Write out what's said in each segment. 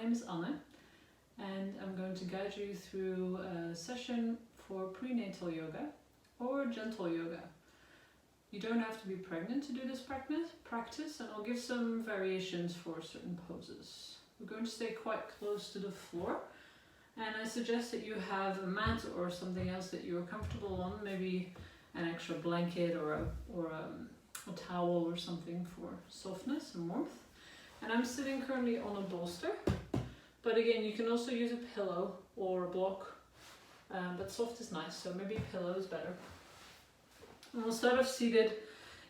name is Anne, and I'm going to guide you through a session for prenatal yoga or gentle yoga. You don't have to be pregnant to do this practice, and I'll give some variations for certain poses. We're going to stay quite close to the floor, and I suggest that you have a mat or something else that you're comfortable on, maybe an extra blanket or a towel or something for softness and warmth. And I'm sitting currently on a bolster, but again, you can also use a pillow or a block, but soft is nice, so maybe a pillow is better. And we'll start off seated.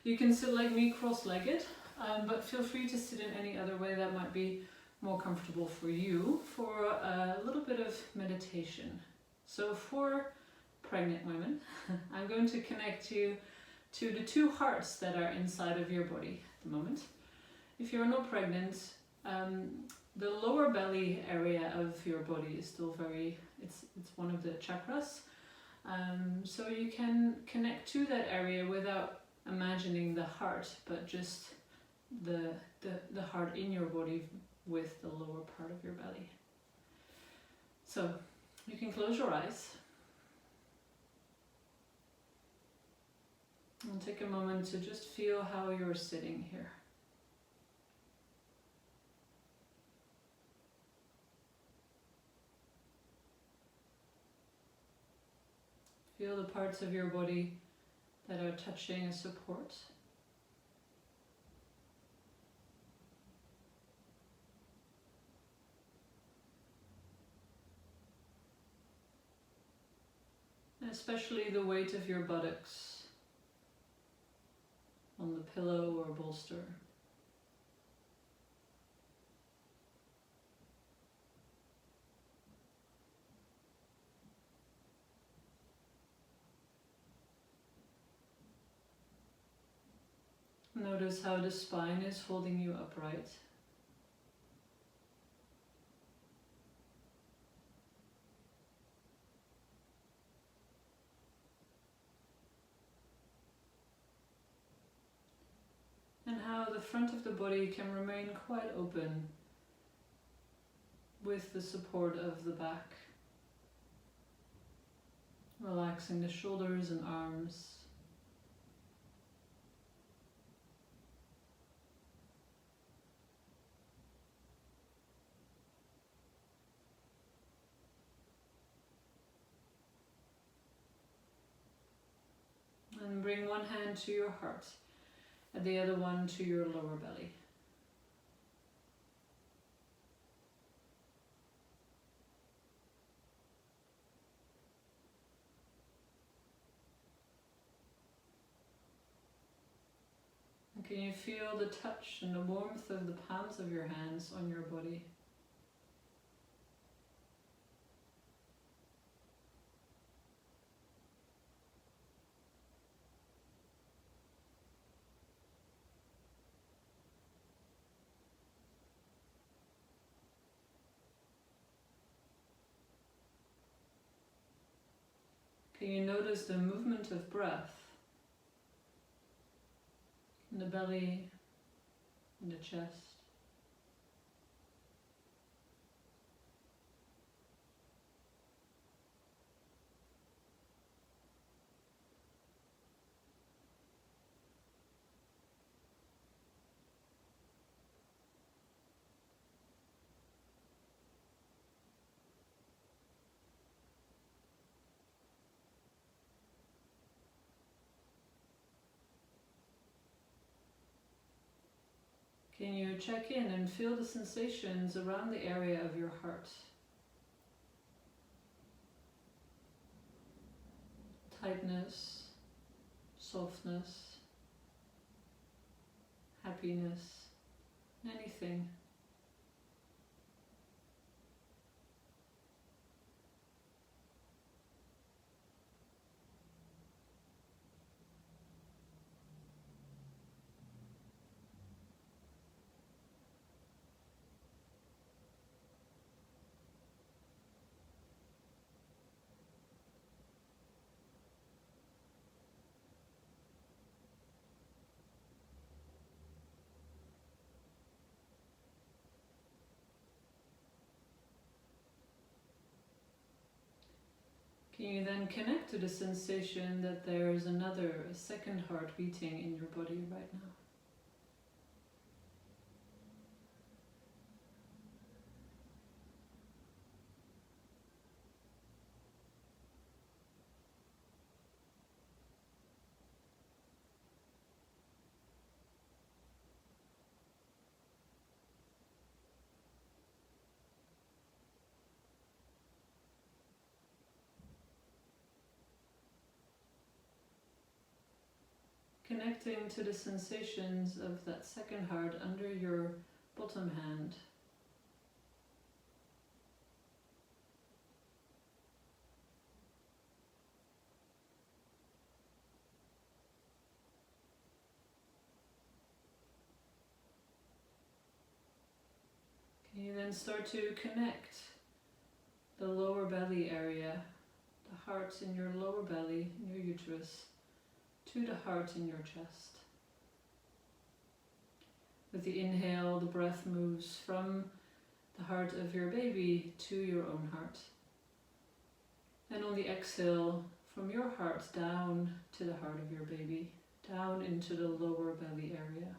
You can sit like me, cross-legged, but feel free to sit in any other way that might be more comfortable for you for a little bit of meditation. So for pregnant women, I'm going to connect you to the two hearts that are inside of your body at the moment. If you're not pregnant, the lower belly area of your body is still it's one of the chakras. So you can connect to that area without imagining the heart, but just the heart in your body with the lower part of your belly. So you can close your eyes and take a moment to just feel how you're sitting here. Feel the parts of your body that are touching a support. Especially the weight of your buttocks on the pillow or bolster. Notice how the spine is holding you upright. And how the front of the body can remain quite open with the support of the back. Relaxing the shoulders and arms. And bring one hand to your heart and the other one to your lower belly. And can you feel the touch and the warmth of the palms of your hands on your body? Can you notice the movement of breath in the belly, in the chest? Can you check in and feel the sensations around the area of your heart? Tightness, softness, happiness, anything. Can you then connect to the sensation that there is a second heart beating in your body right now? Connecting to the sensations of that second heart under your bottom hand. Can you then start to connect the lower belly area, the heart in your lower belly, in your uterus, to the heart in your chest. With the inhale, the breath moves from the heart of your baby to your own heart. And on the exhale, from your heart down to the heart of your baby, down into the lower belly area.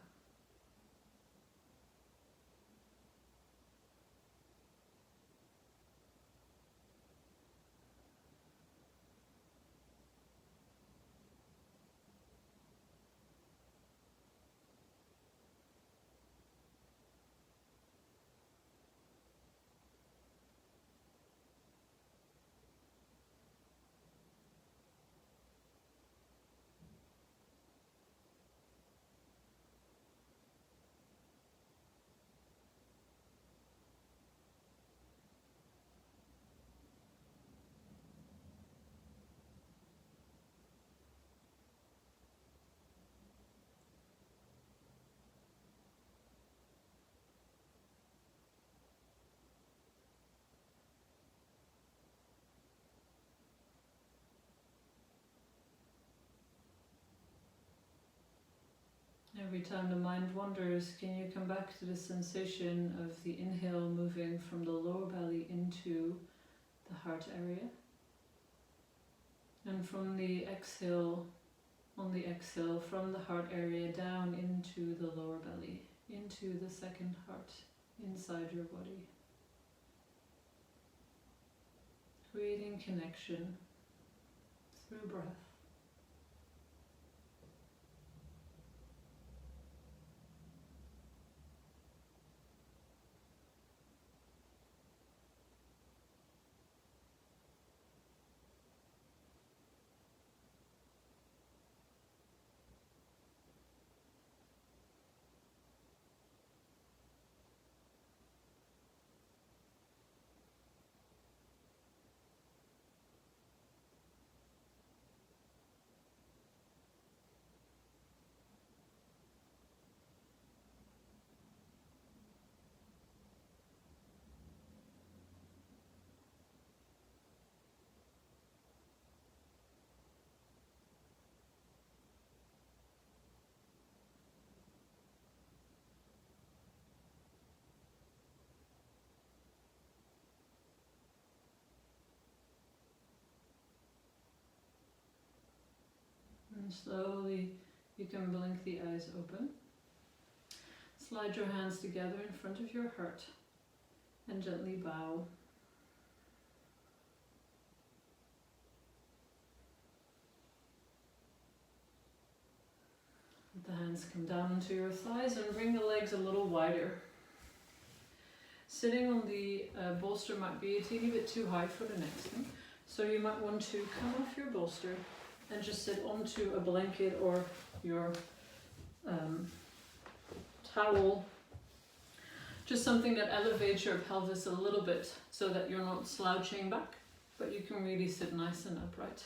Every time the mind wanders, can you come back to the sensation of the inhale moving from the lower belly into the heart area? And from the exhale, on the exhale, from the heart area down into the lower belly, into the second heart, inside your body. Creating connection through breath. And slowly you can blink the eyes open. Slide your hands together in front of your heart and gently bow. Let the hands come down onto your thighs and bring the legs a little wider. Sitting on the bolster might be a teeny bit too high for the next thing, so you might want to come off your bolster and just sit onto a blanket or your towel. Just something that elevates your pelvis a little bit so that you're not slouching back, but you can really sit nice and upright.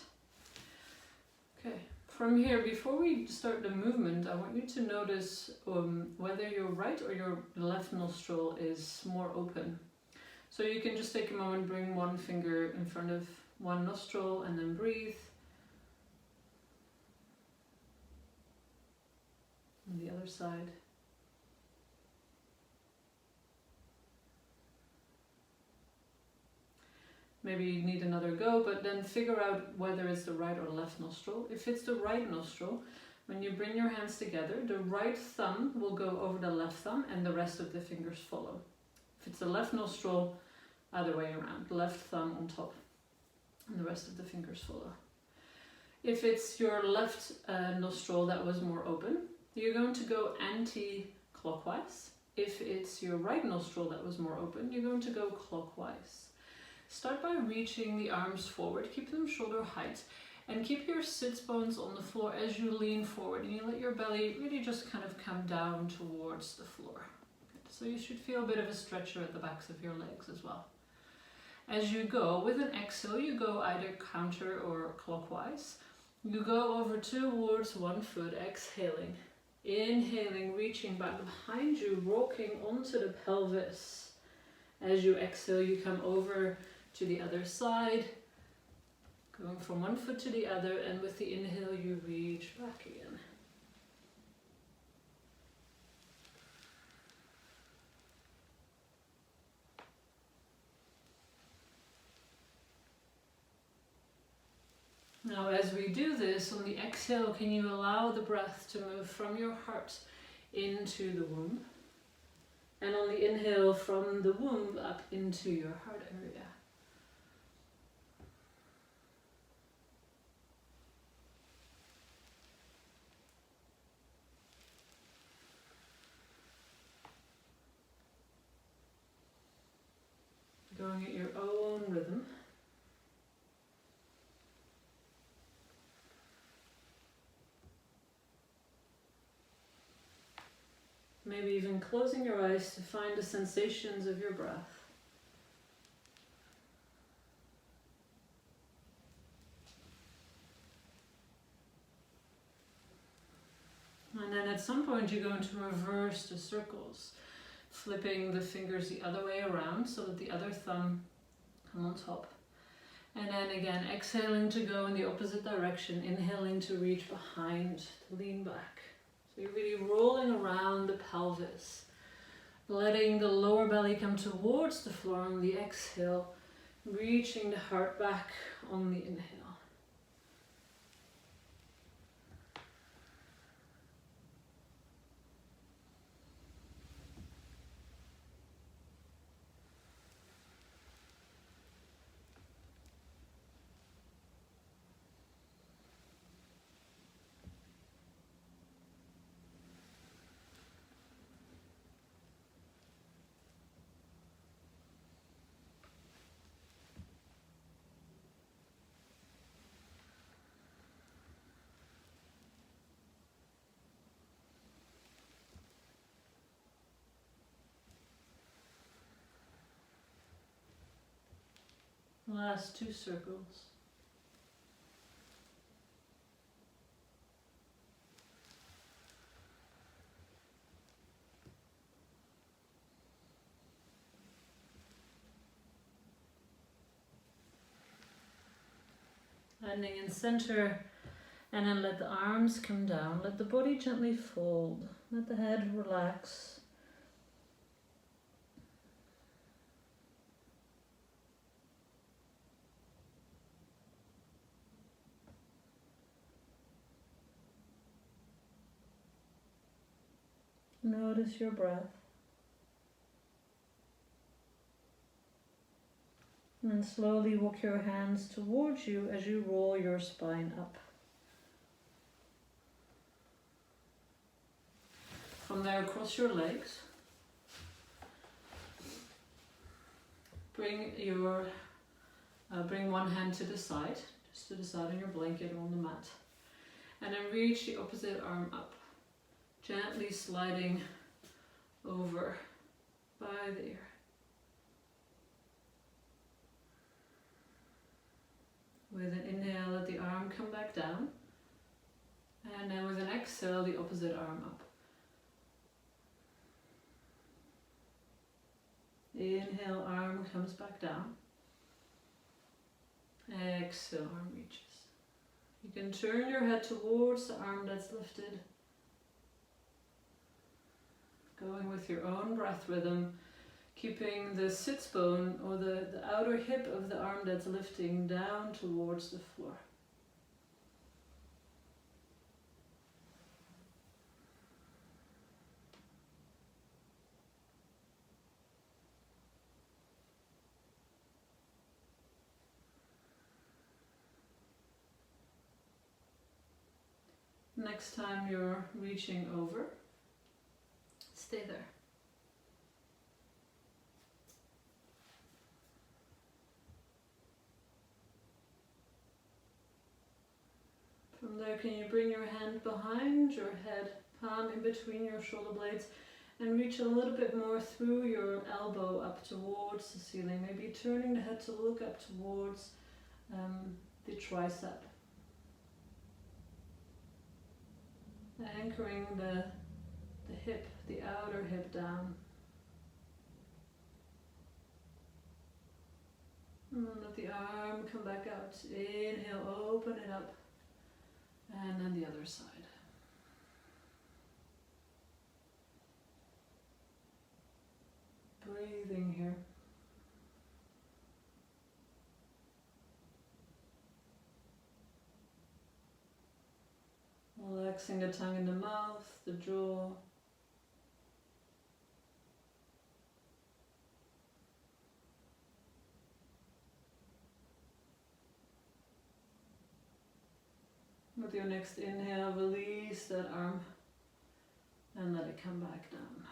Okay, from here, before we start the movement, I want you to notice whether your right or your left nostril is more open. So you can just take a moment, bring one finger in front of one nostril and then breathe. On the other side. maybe you need another go, but then figure out whether it's the right or left nostril. If it's the right nostril, when you bring your hands together, the right thumb will go over the left thumb and the rest of the fingers follow. If it's the left nostril, other way around, left thumb on top and the rest of the fingers follow. If it's your left nostril that was more open, you're going to go anti-clockwise. If it's your right nostril that was more open, you're going to go clockwise. Start by reaching the arms forward, keep them shoulder height, and keep your sits bones on the floor as you lean forward, and you let your belly really just kind of come down towards the floor. Good. So you should feel a bit of a stretcher at the backs of your legs as well. As you go, with an exhale, you go either counter or clockwise. You go over towards one foot, exhaling. Inhaling, reaching back behind you, rocking onto the pelvis. As you exhale, you come over to the other side, going from one foot to the other, and with the inhale, you reach back again. Now, as we do this, on the exhale, can you allow the breath to move from your heart into the womb? And on the inhale, from the womb up into your heart area. Going at your own rhythm. Maybe even closing your eyes to find the sensations of your breath. And then at some point you're going to reverse the circles, flipping the fingers the other way around so that the other thumb come on top. And then again, exhaling to go in the opposite direction, inhaling to reach behind, to lean back. So you're really rolling around the pelvis, letting the lower belly come towards the floor on the exhale, reaching the heart back on the inhale. Last 2 circles. Landing in center, and then let the arms come down. Let the body gently fold. Let the head relax. Notice your breath. And then slowly walk your hands towards you as you roll your spine up. From there, cross your legs. Bring one hand to the side, just to the side on your blanket or on the mat. And then reach the opposite arm up. Gently sliding over by the ear. With an inhale, let the arm come back down. And then with an exhale, the opposite arm up. Inhale, arm comes back down. Exhale, arm reaches. You can turn your head towards the arm that's lifted. Going with your own breath rhythm, Keeping the sits bone or the outer hip of the arm that's lifting down towards the floor. Next time you're reaching over, stay there. From there, can you bring your hand behind your head, palm in between your shoulder blades, and reach a little bit more through your elbow up towards the ceiling, maybe turning the head to look up towards the tricep. Anchoring the hip, the outer hip down. And let the arm come back out. Inhale, open it up. And then the other side. Breathing here. Relaxing the tongue in the mouth, the jaw. With your next inhale, release that arm and let it come back down.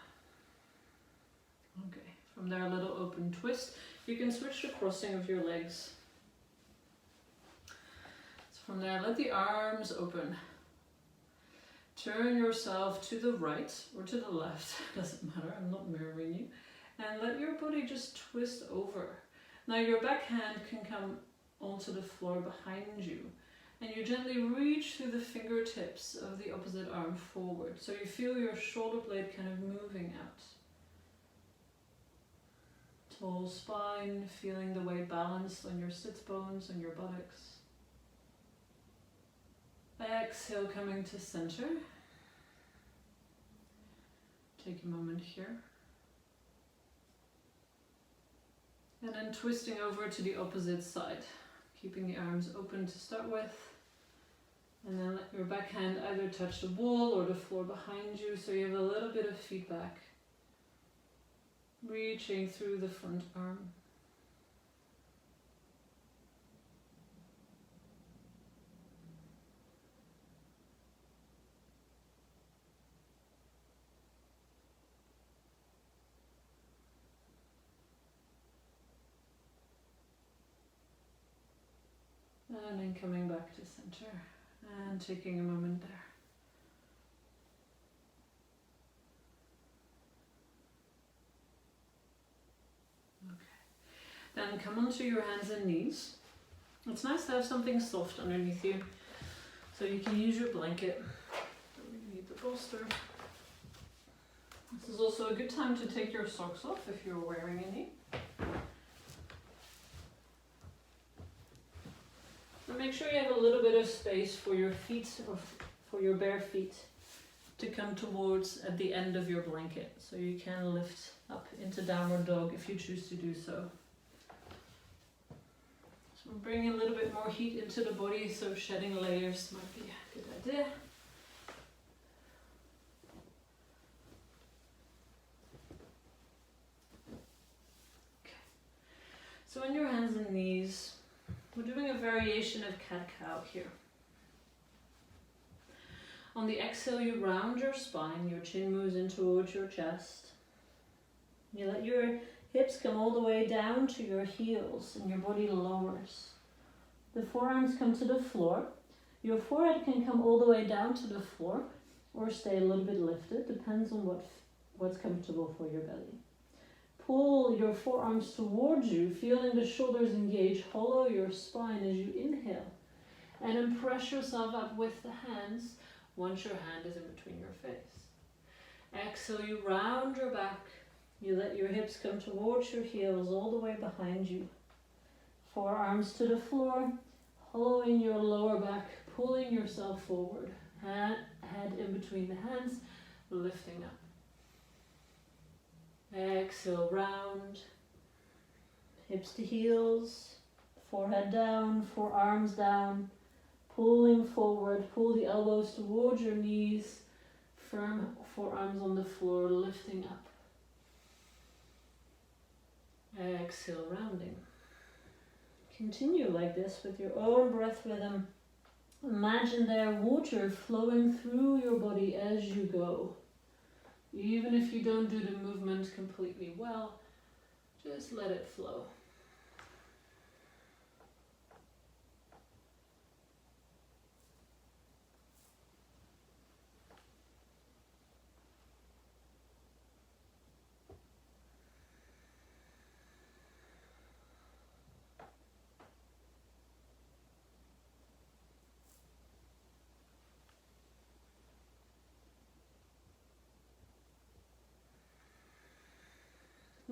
Okay, from there a little open twist. You can switch the crossing of your legs. So from there, let the arms open. Turn yourself to the right or to the left, doesn't matter, I'm not mirroring you. And let your body just twist over. Now your back hand can come onto the floor behind you. And you gently reach through the fingertips of the opposite arm forward. So you feel your shoulder blade kind of moving out. Tall spine, feeling the weight balanced on your sits bones and your buttocks. Exhale, coming to center. Take a moment here. And then twisting over to the opposite side. Keeping the arms open to start with. And then let your back hand either touch the wall or the floor behind you, so you have a little bit of feedback. Reaching through the front arm. And then coming back to center and taking a moment there. Then come onto your hands and knees. It's nice to have something soft underneath you, so you can use your blanket. Don't really need the bolster. This is also a good time to take your socks off if you're wearing any. And make sure you have a little bit of space for your feet, or for your bare feet, to come towards at the end of your blanket. So you can lift up into downward dog if you choose to do so. So bring a little bit more heat into the body, so shedding layers might be a good idea. Okay. So on your hands and knees, we're doing a variation of cat-cow here. On the exhale, you round your spine, your chin moves in towards your chest. You let your hips come all the way down to your heels and your body lowers. The forearms come to the floor. Your forehead can come all the way down to the floor or stay a little bit lifted, depends on what's comfortable for your belly. Pull your forearms towards you, feeling the shoulders engage, hollow your spine as you inhale. And then press yourself up with the hands once your hand is in between your face. Exhale, you round your back. You let your hips come towards your heels, all the way behind you. Forearms to the floor, hollowing your lower back, pulling yourself forward. Head in between the hands, lifting up. Exhale, round. Hips to heels, forehead down, forearms down. Pulling forward, pull the elbows towards your knees. Firm forearms on the floor, lifting up. Exhale, rounding. Continue like this with your own breath rhythm. Imagine there water flowing through your body as you go. Even if you don't do the movement completely well, just let it flow.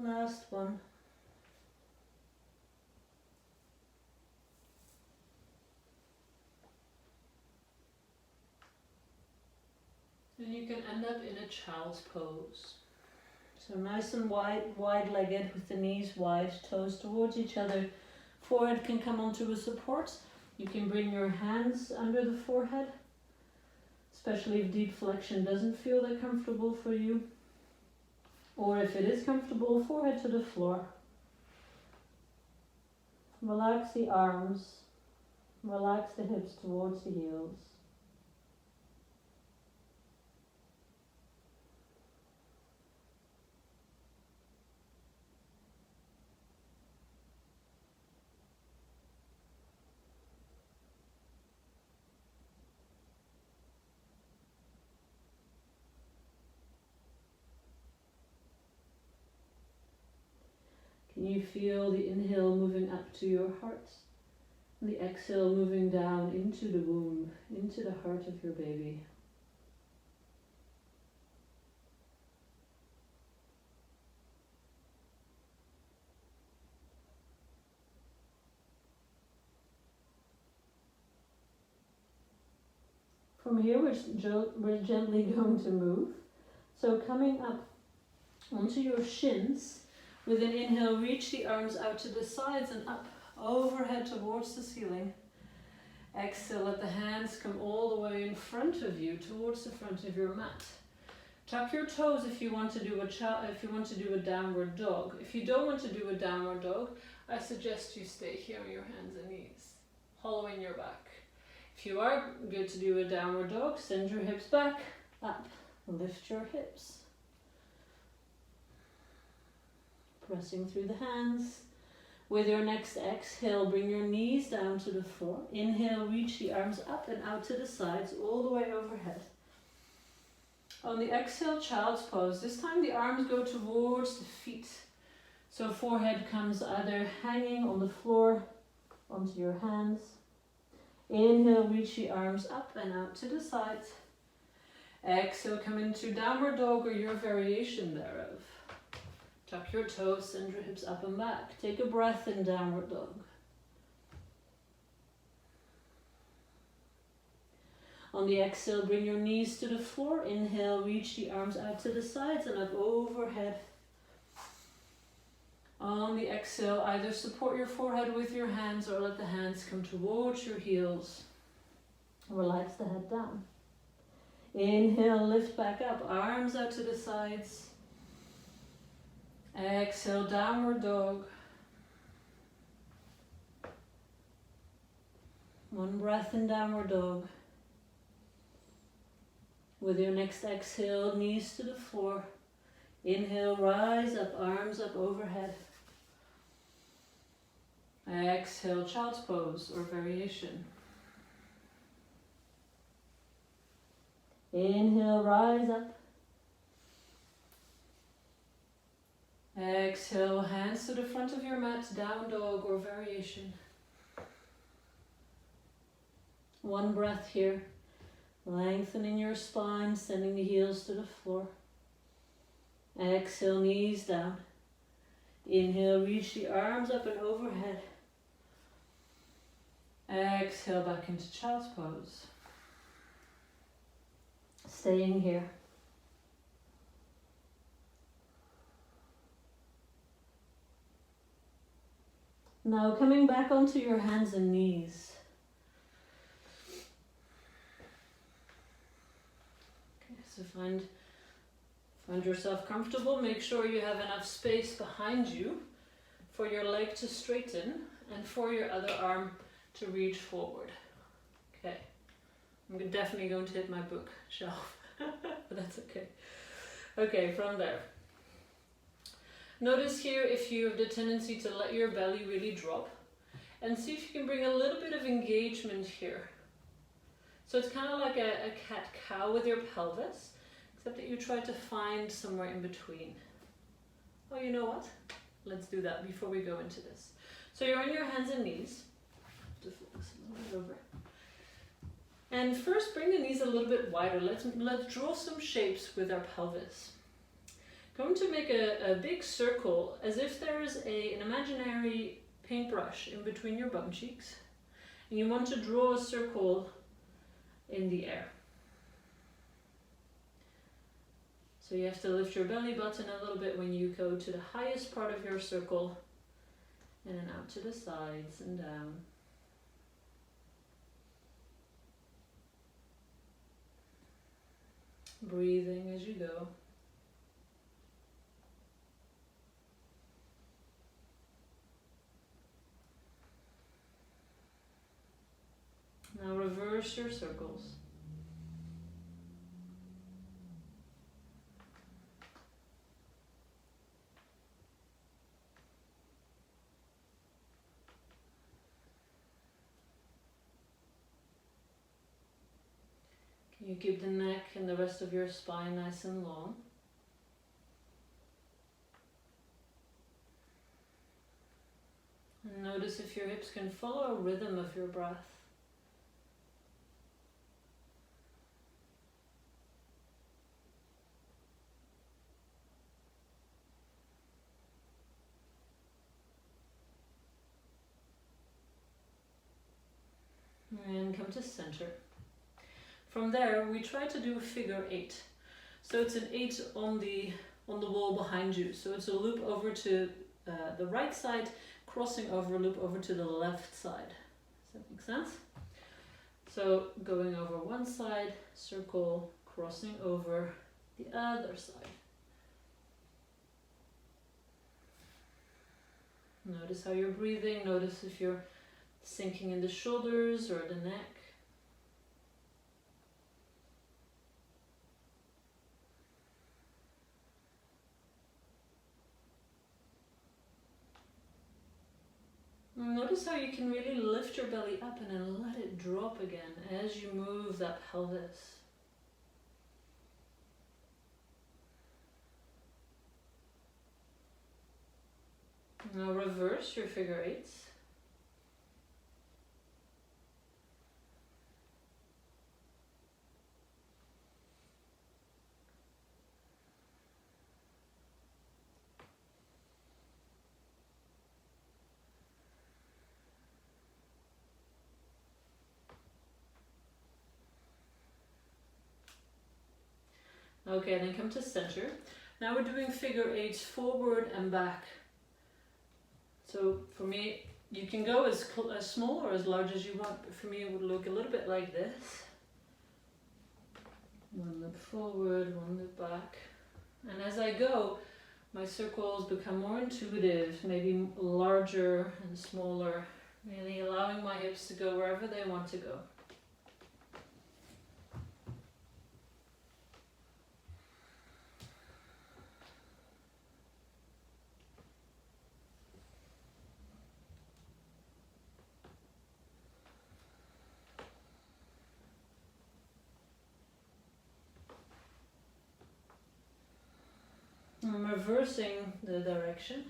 Last one. And you can end up in a child's pose. So nice and wide-legged with the knees wide, toes towards each other. Forehead can come onto a support. You can bring your hands under the forehead, especially if deep flexion doesn't feel that comfortable for you. Or if it is comfortable, forehead to the floor. Relax the arms. Relax the hips towards the heels. Can you feel the inhale moving up to your heart? And the exhale moving down into the womb, into the heart of your baby. From here, we're gently going to move. So coming up onto your shins, with an inhale, reach the arms out to the sides and up, overhead towards the ceiling. Exhale, let the hands come all the way in front of you, towards the front of your mat. Tuck your toes if you want to do a downward dog. If you don't want to do a downward dog, I suggest you stay here on your hands and knees, hollowing your back. If you are good to do a downward dog, send your hips back, up, lift your hips. Pressing through the hands. With your next exhale, bring your knees down to the floor. Inhale, reach the arms up and out to the sides, all the way overhead. On the exhale, child's pose. This time the arms go towards the feet. So forehead comes either hanging on the floor, onto your hands. Inhale, reach the arms up and out to the sides. Exhale, come into downward dog or your variation thereof. Tuck your toes, send your hips up and back. Take a breath in downward dog. On the exhale, bring your knees to the floor. Inhale, reach the arms out to the sides and up overhead. On the exhale, either support your forehead with your hands or let the hands come towards your heels. Relax the head down. Inhale, lift back up, arms out to the sides. Exhale, downward dog. One breath in downward dog. With your next exhale, knees to the floor. Inhale, rise up, arms up overhead. Exhale, child's pose or variation. Inhale, rise up. Exhale, hands to the front of your mat, down dog or variation. One breath here. Lengthening your spine, sending the heels to the floor. Exhale, knees down. Inhale, reach the arms up and overhead. Exhale, back into child's pose. Staying here. Now coming back onto your hands and knees. Okay, so find yourself comfortable. Make sure you have enough space behind you for your leg to straighten and for your other arm to reach forward. Okay, I'm definitely going to hit my bookshelf, but that's okay. Okay, from there. Notice here if you have the tendency to let your belly really drop, and see if you can bring a little bit of engagement here. So it's kind of like a cat-cow with your pelvis, except that you try to find somewhere in between. Oh, you know what? Let's do that before we go into this. So you're on your hands and knees. Just flip this a little bit over. And first bring the knees a little bit wider. Let's draw some shapes with our pelvis. Going to make a big circle as if there is an imaginary paintbrush in between your bum cheeks. And you want to draw a circle in the air. So you have to lift your belly button a little bit when you go to the highest part of your circle, in and out to the sides and down. Breathing as you go. Now reverse your circles. Can you keep the neck and the rest of your spine nice and long? And notice if your hips can follow a rhythm of your breath. And come to center. From there, we try to do a figure 8. So it's an 8 on the wall behind you. So it's a loop over to the right side, crossing over, a loop over to the left side. Does that make sense? So going over one side, circle, crossing over the other side. Notice how you're breathing. Notice if you're sinking in the shoulders or the neck. Notice how you can really lift your belly up and then let it drop again as you move that pelvis. Now reverse your figure 8s. Okay, then come to center. Now we're doing figure 8s forward and back. So for me, you can go as small or as large as you want, but for me it would look a little bit like this. One loop forward, one loop back. And as I go, my circles become more intuitive, maybe larger and smaller, really allowing my hips to go wherever they want to go. I'm reversing the direction.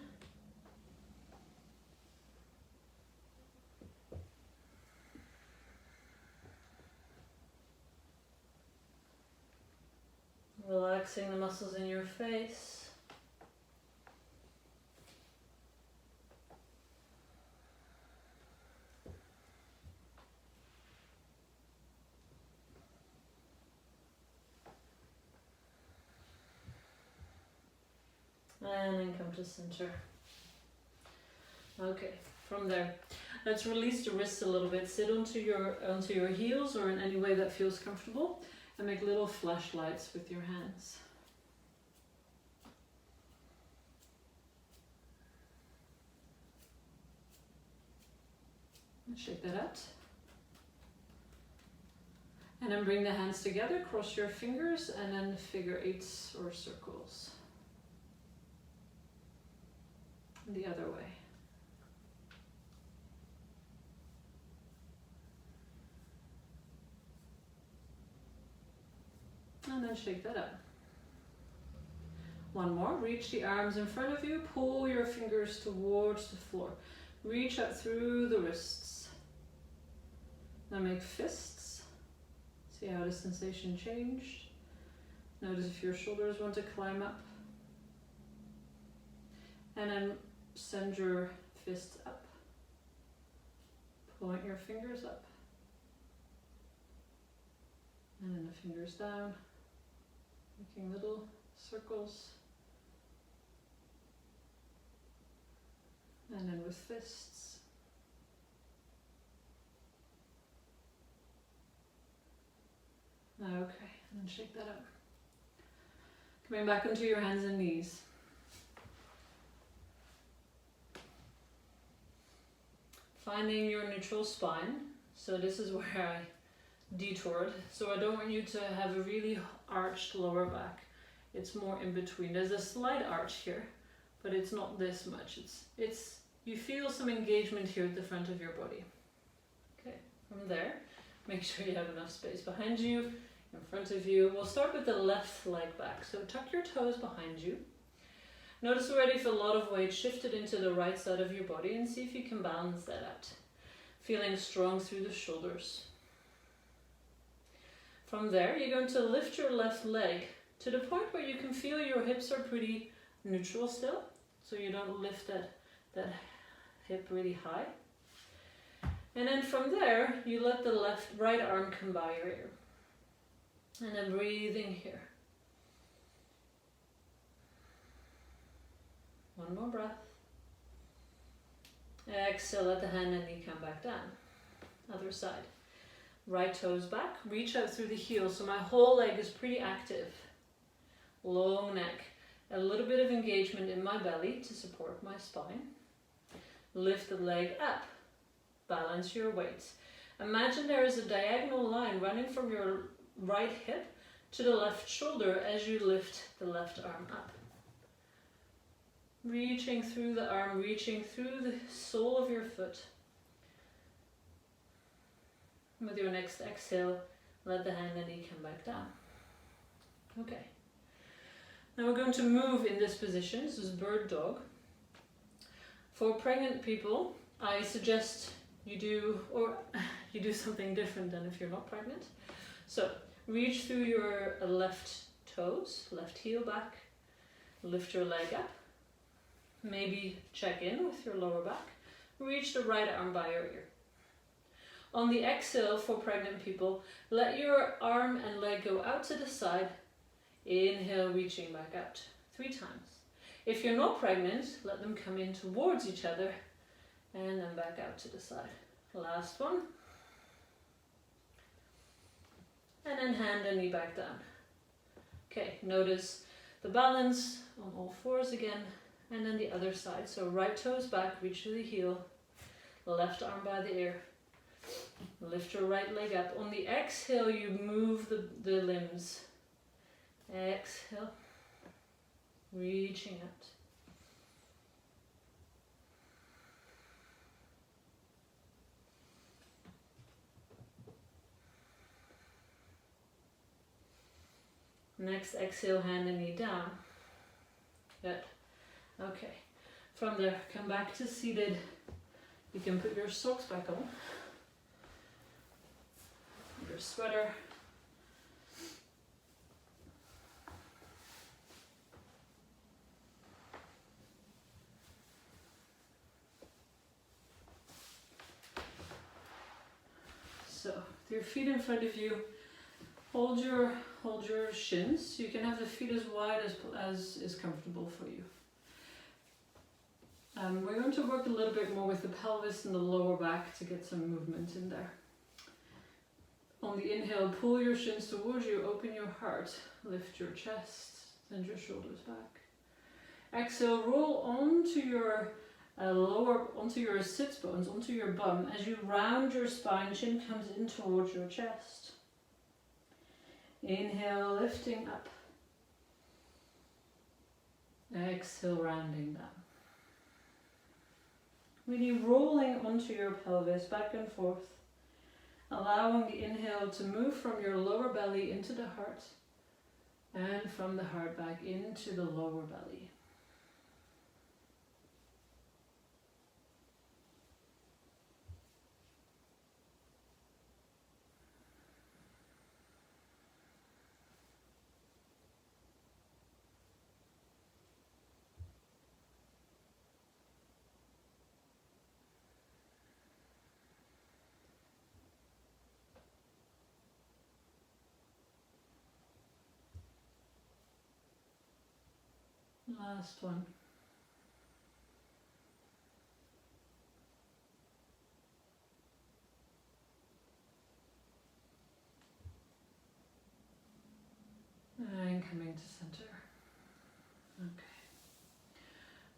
Relaxing the muscles in your face. And then come to center. Okay, From there, let's release the wrists a little bit. Sit onto your heels or in any way that feels comfortable, and make little flashlights with your hands. Shake that out. And then bring the hands together, cross your fingers, and then figure eights or circles. The other way. And then shake that up. One more. Reach the arms in front of you. Pull your fingers towards the floor. Reach up through the wrists. Now make fists. See how the sensation changed. Notice if your shoulders want to climb up. And then send your fists up. Point your fingers up. And then the fingers down. Making little circles. And then with fists. Okay, and then shake that up. Coming back onto your hands and knees. Finding your neutral spine. So this is where I detoured. So I don't want you to have a really arched lower back. It's more in between. There's a slight arch here, but it's not this much. You feel some engagement here at the front of your body. Okay, from there, make sure you have enough space behind you, in front of you. We'll start with the left leg back. So tuck your toes behind you. Notice already if a lot of weight shifted into the right side of your body, and see if you can balance that out. Feeling strong through the shoulders. From there, you're going to lift your left leg to the point where you can feel your hips are pretty neutral still. So you don't lift that hip really high. And then from there, you let the right arm come by your ear. And then breathing here. One more breath. Exhale, let the hand and knee come back down. Other side. Right toes back, reach out through the heels. So my whole leg is pretty active. Long neck. A little bit of engagement in my belly to support my spine. Lift the leg up. Balance your weight. Imagine there is a diagonal line running from your right hip to the left shoulder as you lift the left arm up. Reaching through the arm, reaching through the sole of your foot. With your next exhale, let the hand and knee come back down. Okay. Now we're going to move in this position. This is bird dog. For pregnant people, I suggest you do something different than if you're not pregnant. So reach through your left toes, left heel back, lift your leg up. Maybe check in with your lower back. Reach the right arm by your ear. On the exhale for pregnant people, let your arm and leg go out to the side. Inhale, reaching back out 3 times. If you're not pregnant, let them come in towards each other and then back out to the side. Last one. And then hand and knee back down. Okay, notice the balance on all fours again. And then the other side. So right toes back, reach to the heel. Left arm by the ear. Lift your right leg up. On the exhale, you move the limbs. Exhale. Reaching out. Next exhale, hand and knee down. Good. Okay. From there, come back to seated. You can put your socks back on. Your sweater. So, with your feet in front of you, hold your shins. You can have the feet as wide as is comfortable for you. We're going to work a little bit more with the pelvis and the lower back to get some movement in there. On the inhale, pull your shins towards you, open your heart, lift your chest, send your shoulders back. Exhale, roll onto your onto your sits bones, onto your bum. As you round your spine, chin comes in towards your chest. Inhale, lifting up. Exhale, rounding down. Really rolling onto your pelvis, back and forth. Allowing the inhale to move from your lower belly into the heart, and from the heart back into the lower belly. Last one. And coming to center. Okay.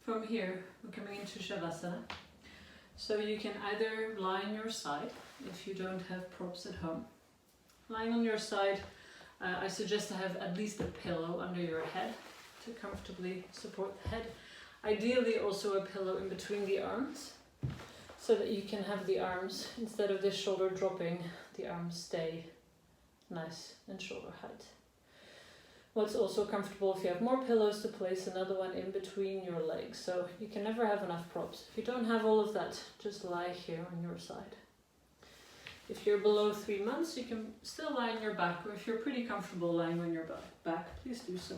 From here, we're coming into Shavasana. So you can either lie on your side if you don't have props at home. Lying on your side, I suggest to have at least a pillow under your head to comfortably support the head. Ideally also a pillow in between the arms so that you can have the arms, instead of the shoulder dropping, the arms stay nice and shoulder height. What's also comfortable, if you have more pillows, to place another one in between your legs. So you can never have enough props. If you don't have all of that, just lie here on your side. If you're below 3 months, you can still lie on your back, or if you're pretty comfortable lying on your back, please do so.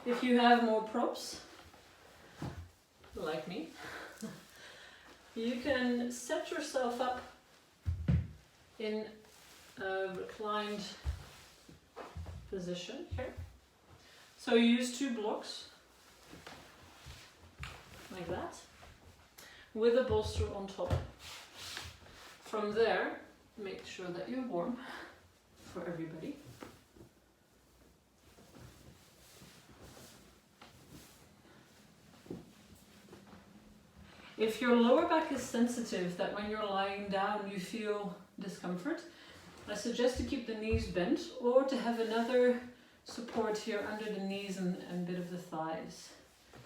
If you have more props, like me, you can set yourself up in a reclined position here. So you use 2 blocks, like that, with a bolster on top. From there, make sure that you're warm for everybody. If your lower back is sensitive, that when you're lying down you feel discomfort, I suggest to keep the knees bent, or to have another support here under the knees and a bit of the thighs.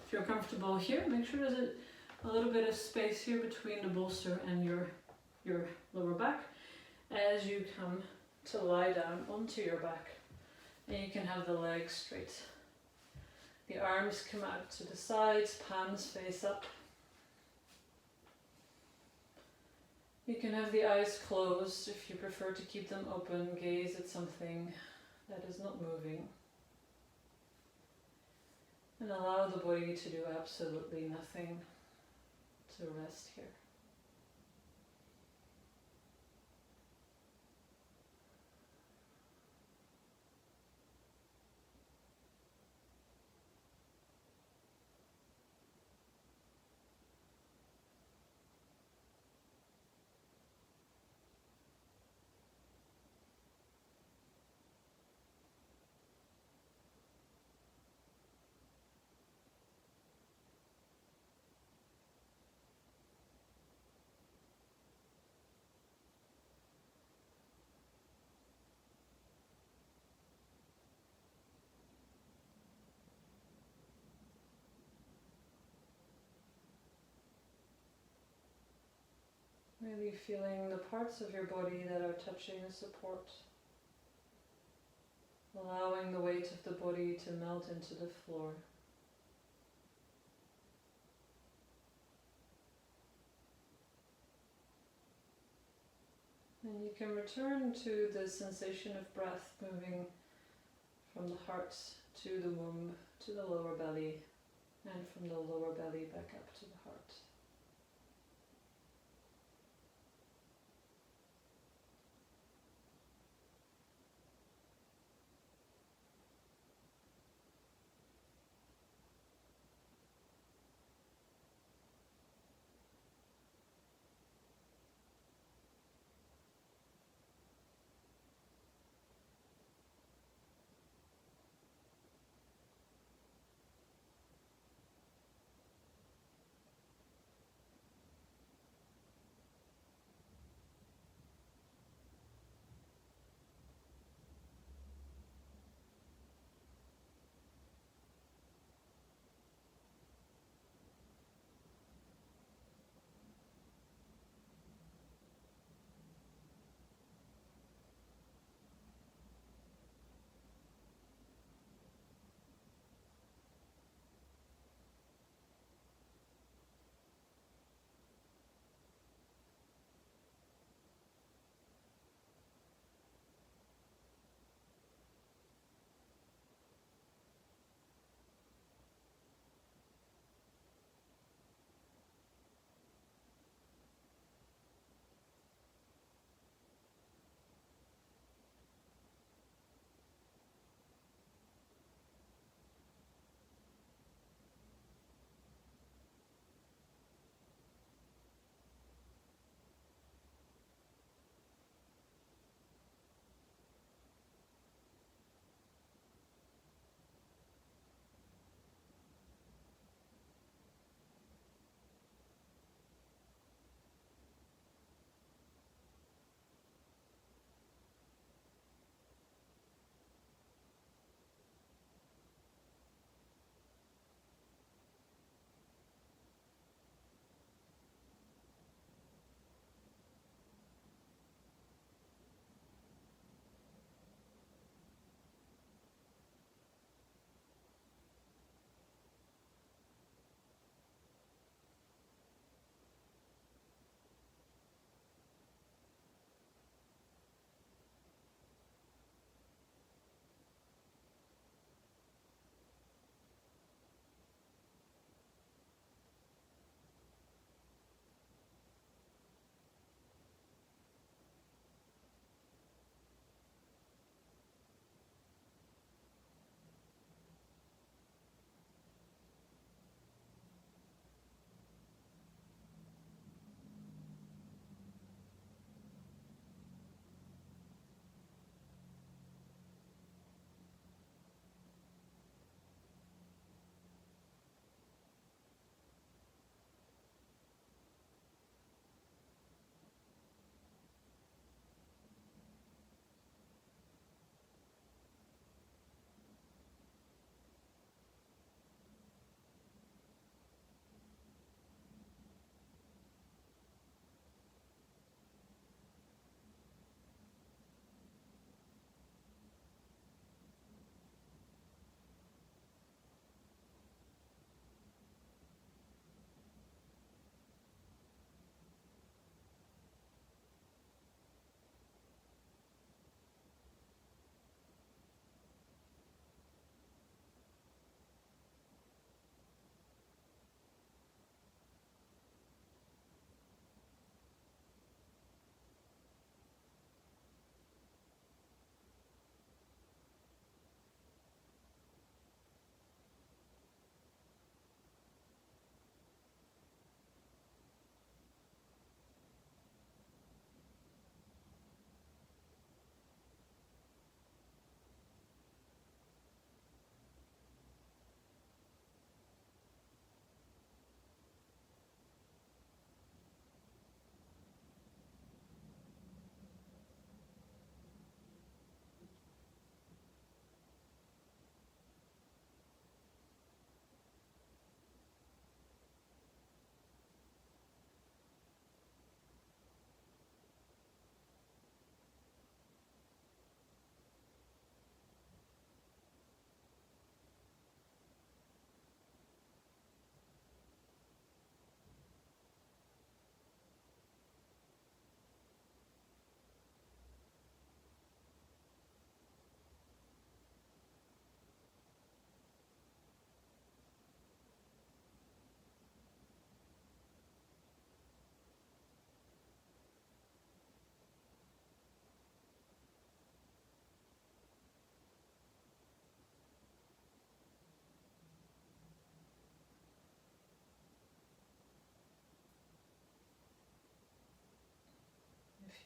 If you're comfortable here, make sure there's a little bit of space here between the bolster and your lower back as you come to lie down onto your back. And you can have the legs straight. The arms come out to the sides, palms face up. You can have the eyes closed if you prefer to keep them open, gaze at something that is not moving. And allow the body to do absolutely nothing, to rest here. Really feeling the parts of your body that are touching the support. Allowing the weight of the body to melt into the floor. And you can return to the sensation of breath moving from the heart to the womb, to the lower belly, and from the lower belly back up to the heart.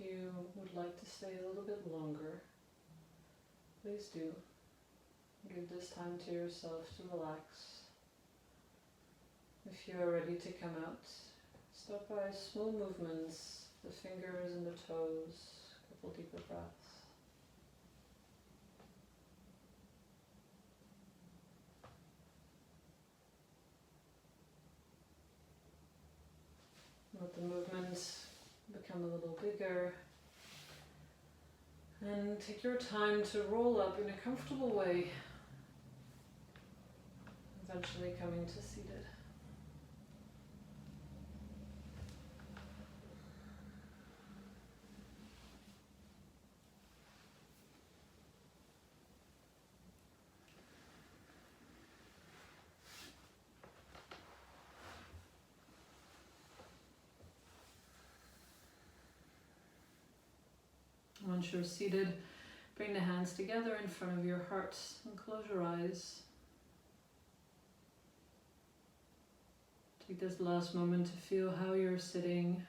If you would like to stay a little bit longer, please do. Give this time to yourself to relax. If you are ready to come out, start by small movements, the fingers and the toes, a couple deeper breaths. Let the movements become a little bigger. And take your time to roll up in a comfortable way, eventually coming to seated. Once you're seated, bring the hands together in front of your heart and close your eyes. Take this last moment to feel how you're sitting.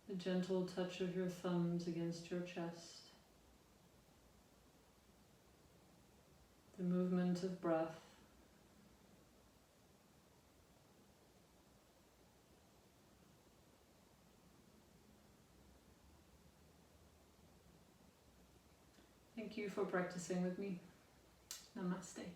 The gentle touch of your thumbs against your chest. The movement of breath. Thank you for practicing with me. Namaste.